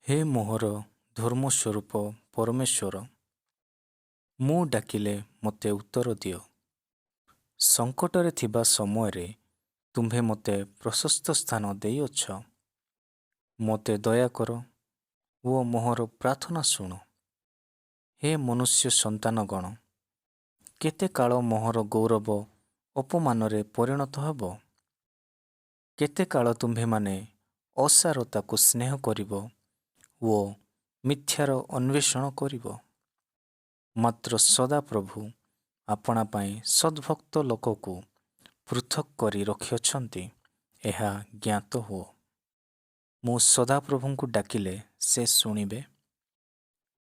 ହେ ମୋହର ଧର୍ମସ୍ୱରୂପ ପରମେଶ୍ୱର, ମୁଁ ଡାକିଲେ ମୋତେ ଉତ୍ତର ଦିଅ। ସଙ୍କଟରେ ଥିବା ସମୟରେ ତୁମ୍ଭେ ମୋତେ ପ୍ରଶସ୍ତ ସ୍ଥାନ ଦେଇଅଛ। ମୋତେ ଦୟାକର ଓ ମୋହର ପ୍ରାର୍ଥନା ଶୁଣ। ହେ ମନୁଷ୍ୟ ସନ୍ତାନଗଣ, କେତେ କାଳ ମୋହର ଗୌରବ ଅପମାନରେ ପରିଣତ ହେବ? କେତେ କାଳ ତୁମ୍ଭେମାନେ ଅସାରତାକୁ ସ୍ନେହ କରିବ ଓ ମିଥ୍ୟାର ଅନ୍ୱେଷଣ କରିବ? ମାତ୍ର ସଦାପ୍ରଭୁ ଆପଣା ପାଇଁ ସଦ୍ଭକ୍ତ ଲୋକକୁ ପୃଥକ୍ କରି ରଖିଅଛନ୍ତି, ଏହା ଜ୍ଞାତ ହୁଅ। ମୁଁ ସଦାପ୍ରଭୁଙ୍କୁ ଡାକିଲେ ସେ ଶୁଣିବେ।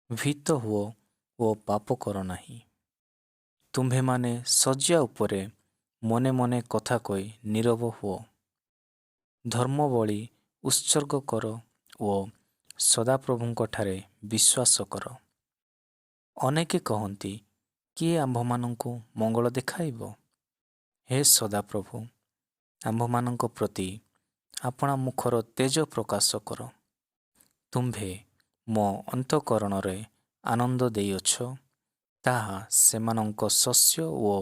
ଭୀତ ହୁଅ ଓ ପାପ କର ନାହିଁ। ତୁମ୍ଭେମାନେ ଶଯ୍ୟା ଉପରେ ମନେ ମନେ କଥା କହି ନୀରବ ହୁଅ। ଧର୍ମବଳି ଉତ୍ସର୍ଗ କର ଓ ସଦାପ୍ରଭୁଙ୍କଠାରେ ବିଶ୍ୱାସ କର। ଅନେକେ କହନ୍ତି, କିଏ ଆମ୍ଭମାନଙ୍କୁ ମଙ୍ଗଳ ଦେଖାଇବ? ହେ ସଦାପ୍ରଭୁ, ଆମ୍ଭମାନଙ୍କ ପ୍ରତି ଆପଣା ମୁଖର ତେଜ ପ୍ରକାଶ କର। ତୁମ୍ଭେ ମୋ ଅନ୍ତଃକରଣରେ ଆନନ୍ଦ ଦେଇଅଛ, ତାହା ସେମାନଙ୍କ ଶସ୍ୟ ଓ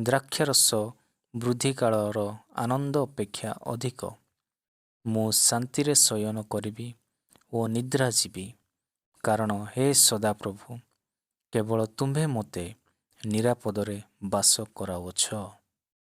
ଦ୍ରାକ୍ଷାରସ ବୃଦ୍ଧିକାଳର ଆନନ୍ଦ ଅପେକ୍ଷା ଅଧିକ। ମୁଁ ଶାନ୍ତିରେ ଶୟନ କରିବି ଓ ନିଦ୍ରା ଯିବି, କାରଣ ହେ ସଦାପ୍ରଭୁ, କେବଳ ତୁମ୍ଭେ ମୋତେ ନିରାପଦରେ ବାସ କରାଉଅଛ।